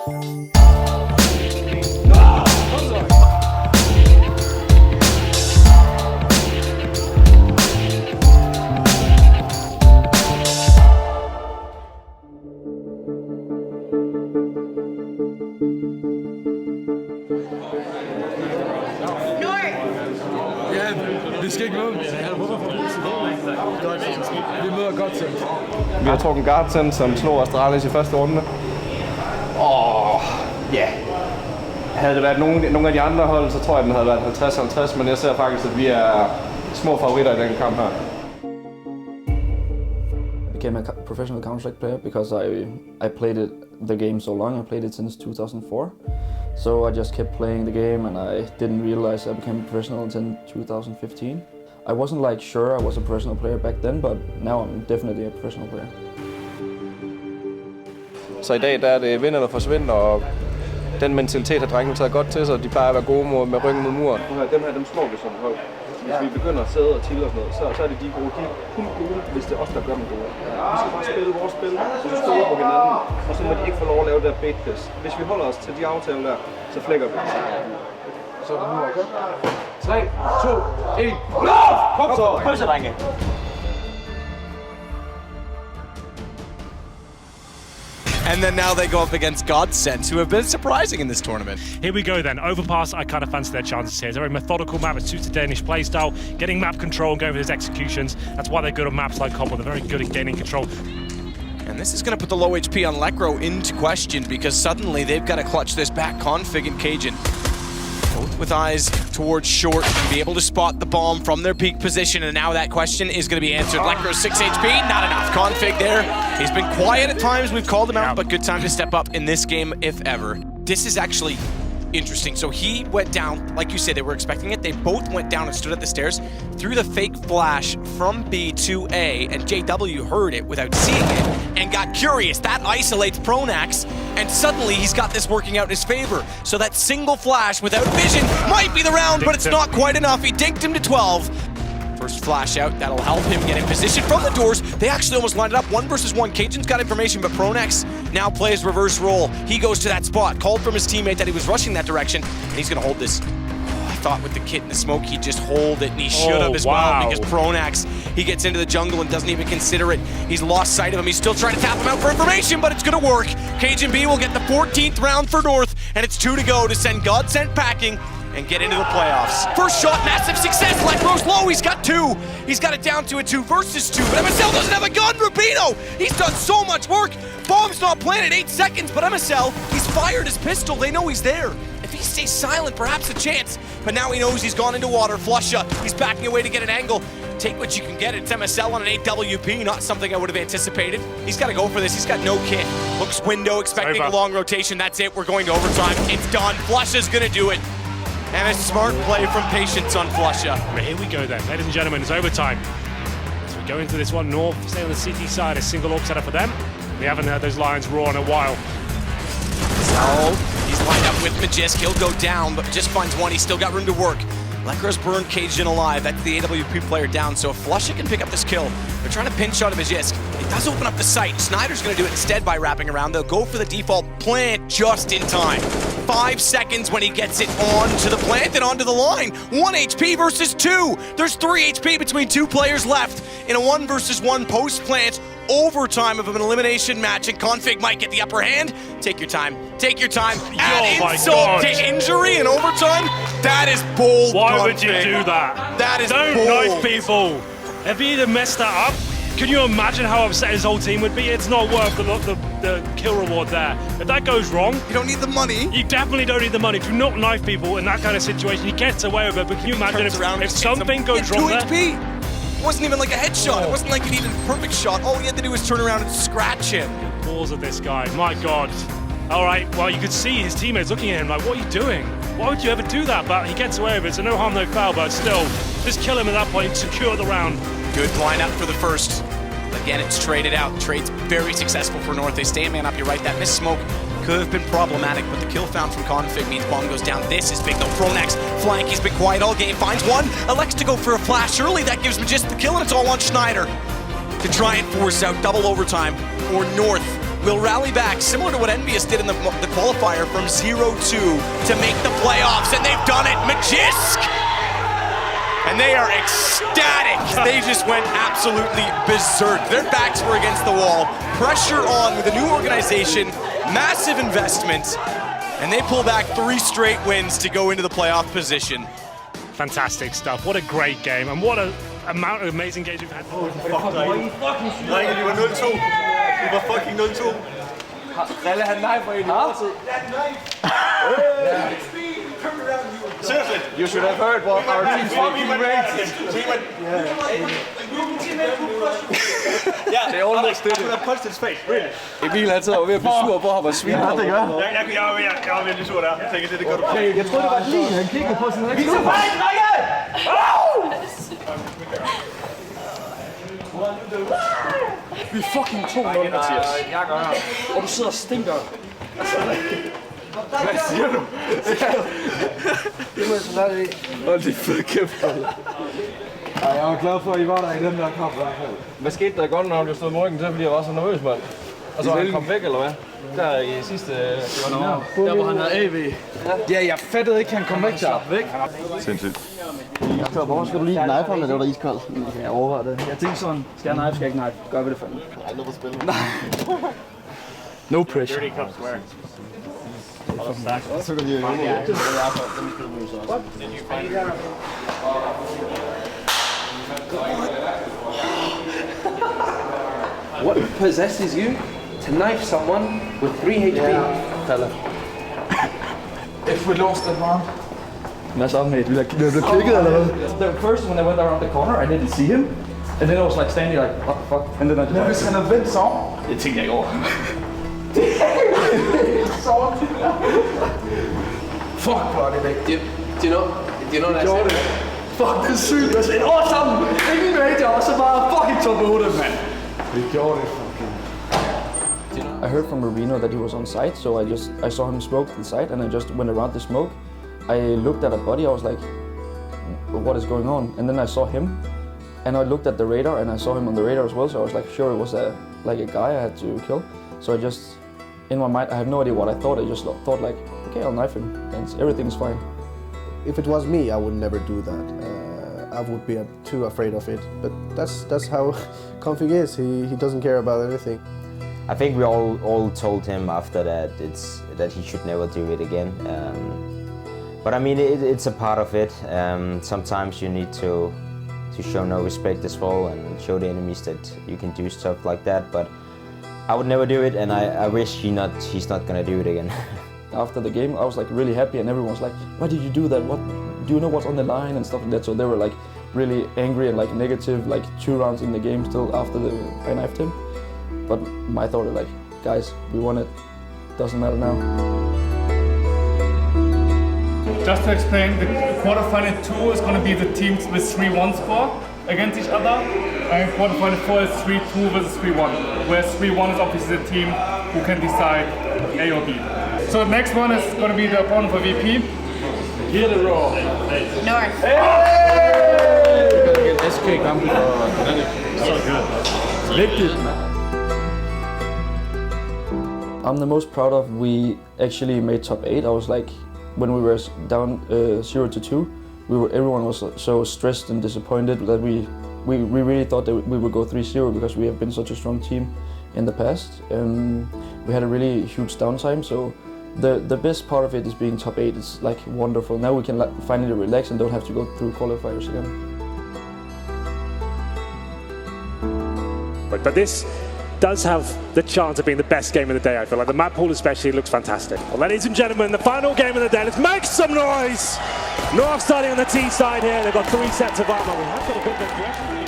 Ja, vi skal ikke møde. Vi møder Godsent. Vi har trukket Godsent, som slog Astralis i første runde. Ja. Havde det været nogle af de andre hold, så tror jeg, den havde været 50-50, men jeg ser faktisk, at vi er små favoritter i den kamp her. I became a professional Counter-Strike player because I played the game so long. I played it since 2004. So I just kept playing the game and I didn't realize I became a professional until 2015. I wasn't sure I was a professional player back then, but now I'm definitely a professional player. Så i dag der er det vind eller forsvind, og den mentalitet har drengene taget godt til sig. De plejer at være gode med ryggen mod muren. Dem slår vi som hold. Hvis vi begynder at sidde og tille og sådan noget, så er det de gode. De er kun gode, hvis det er os, der gør dem gode. Vi skal bare spille vores spil, så vi står på hinanden, og så må de ikke få lov at lave det der bait-piss. Hvis vi holder os til de aftaler der, så flækker vi. Så er det nu, okay? 3, 2, 1, kom så! Pølse, drenge! And then now they go up against Godsent, who have been surprising in this tournament. Here we go then. Overpass, I kind of fancy their chances here. It's a very methodical map. It suits the Danish playstyle. Getting map control and going for his executions. That's why they're good on maps like Cobble. They're very good at gaining control. And this is going to put the low HP on Lekro into question because suddenly they've got to clutch this back config and Cajun. Both with eyes towards short and be able to spot the bomb from their peak position, and now that question is going to be answered. Lekro's 6 HP, not enough config there. He's been quiet at times, we've called him out, but good time to step up in this game, if ever. This is actually interesting. So he went down, like you said, they were expecting it. They both went down and stood at the stairs, threw the fake flash from B to A, and JW heard it without seeing it and got curious. That isolates Pronax, and suddenly he's got this working out in his favor. So that single flash without vision might be the round, but it's not quite enough. He dinked him to 12. First flash out, that'll help him get in position from the doors. They actually almost lined it up 1 versus 1. Cajun's got information, but Pronax now plays reverse role. He goes to that spot, called from his teammate that he was rushing that direction, and he's gonna hold this. I thought with the kit and the smoke, he'd just hold it, and he should have as well, because Pronax, he gets into the jungle and doesn't even consider it. He's lost sight of him. He's still trying to tap him out for information, but it's gonna work. Cajun B will get the 14th round for North, and it's 2 to go to send Godsent packing and get into the playoffs. First shot, massive success. Lekro's low, he's got 2. He's got it down to a 2 versus 2, but MSL doesn't have a gun. Rubino, he's done so much work. Bomb's not planted, 8 seconds, but MSL, he's fired his pistol. They know he's there. If he stays silent, perhaps a chance, but now he knows he's gone into water. Flusha, he's backing away to get an angle. Take what you can get. It's MSL on an 8 WP, not something I would have anticipated. He's got to go for this. He's got no kit. Looks window, expecting a long rotation. That's it. We're going to overtime. It's done. Flusha's going to do it. And a smart play from Patience on Flusha. But here we go then, ladies and gentlemen, it's overtime. As we go into this one, North stay on the CT side, a single orc setup for them. We haven't heard those Lions roar in a while. So, he's lined up with Magisk. He'll go down, but just finds one. He's still got room to work. Lekro's burned Cajun alive. That's the AWP player down, so if Flusha can pick up this kill, they're trying to pinch shot of Magisk. It does open up the site. Snyder's going to do it instead by wrapping around. They'll go for the default plant just in time. 5 seconds when he gets it onto the plant and onto the line. 1 HP versus 2. There's 3 HP between 2 players left in a 1 versus 1 post-plant overtime of an elimination match, and Config might get the upper hand. Take your time. Take your time. Add insult to injury in overtime. That is bold. Why Config. would you do that? That is Don't bold. knife people. If he'd have messed that up, can you imagine how upset his whole team would be? It's not worth the kill reward there. If that goes wrong, You don't need the money. you definitely don't need the money. Do not knife people in that kind of situation. He gets away with it, but can you imagine if something goes wrong there? 2 HP. It wasn't even like a headshot. It wasn't like he needed a perfect shot. All he had to do was turn around and scratch him. Balls of this guy, my God. All right, well, you could see his teammates looking at him like, what are you doing? Why would you ever do that? But he gets away with it, so no harm, no foul, but still, just kill him at that point, secure the round. Good lineup for the first. Again, it's traded out. Trade's very successful for North. They stay man up, you're right. That missed smoke could have been problematic, but the kill found from Config means bomb goes down. This is big though. Pronax flank, he's been quiet all game, finds one. Elects to go for a flash early. That gives him just the kill, and it's all on Schneider to try and force out double overtime for North. will rally back, similar to what Envious did in the qualifier, from 0-2 to make the playoffs, and they've done it. Magisk! And they are ecstatic. They just went absolutely berserk. Their backs were against the wall. Pressure on with a new organization, massive investment, and they pull back 3 straight wins to go into the playoff position. Fantastic stuff. What a great game, and what an amount of amazing games we've had. Oh, fuck, drenge, vi var 0-2. Vi var fucking 0-2. Ralle han nej for en overtid. Seriously? You should have heard what our team's fucking rated. They almost did it. I could have punched his face, really. Emil han sidder ved at blive sur på ham og svine. Ja, det gør. Jeg var virkelig sur der. Jeg tænkte, det gør du. Jeg troede, det var et lige. Han kiggede på sådan en rigtig. Vi er fucking 2-0, Mathias. Jeg gør her. Og du sidder og stinker. Hvad siger du? Det må jeg så lade det. Hold det fede kæft. Ej, jeg var glad for, at I var der i den der kamp. Hvad skete der godt, når du stod med ryggen til, fordi jeg var så nervøs, mand? Og så var han kommet væk, eller hvad? Der i sidste... Der hvor han havde AV. Ja, jeg fattede ikke, han kom væk der. Sindssygt. Hvor skal du lige knife ham, eller det var der iskold? Jeg overvejer det. Jeg tænkte sådan, skal jeg knife, skal jeg ikke knife? Gør vi det fandme. Jeg har aldrig på spil. Nej. No pressure. Dirty cups where? Så kan de jo What possesses you to knife someone with 3 HP? Fella. If we lost that round. Hvad så, mate? Vi blev klikket eller hvad? The first when I went around the corner, I didn't see him. And then I was like standing like, what the fuck? And then I just... Hvis han havde vendt sig om. Det tænkte jeg ikke over. Fuck, hvor er det væk. Do you know what I said? Fuck, det er sygt. Jeg sagde, sammen! Ingen major, og så bare fucking top 8, mand. Vi gjorde det fucking. I heard from Rubino that he was on site, so I saw him smoke the site, and I just went around the smoke. I looked at a body, I was like, what is going on? And then I saw him, and I looked at the radar, and I saw him on the radar as well, so I was like, sure, it was a guy I had to kill. So I just, in my mind, I have no idea what I thought, I just thought like, okay, I'll knife him, and everything's fine. If it was me, I would never do that. I would be too afraid of it. But that's how Config is. He doesn't care about anything. I think we all told him after that that he should never do it again. But I mean, it's a part of it. Sometimes you need to show no respect as well and show the enemies that you can do stuff like that. But I would never do it, and I wish he's not gonna do it again. After the game, I was like really happy, and everyone was like, "Why did you do that? What do you know what's on the line and stuff like that?" So they were like really angry and like negative, like 2 rounds in the game still after I knifed him. But my thought was like, guys, we won it. Doesn't matter now. Just to explain, the quarterfinal 2 is going to be the teams with 3-1 score against each other, and quarterfinal 4 is 3-2 versus 3-1, where 3-1 is obviously the team who can decide A or B. So the next one is going to be the opponent for VP. Get it raw. North. SK kampen og So good. vigtigt. I'm the most proud of we actually made top 8. I was like, when we were down 0-2, everyone was so stressed and disappointed that we really thought that we would go 3-0 because we have been such a strong team in the past. We had a really huge downtime, so the best part of it is being top 8. It's like wonderful. Now we can finally relax and don't have to go through qualifiers again. But this does have the chance of being the best game of the day, I feel like. The map pool especially looks fantastic. Well, ladies and gentlemen, the final game of the day. Let's make some noise! North starting on the T side here. They've got 3 sets of armor. We have got a bit of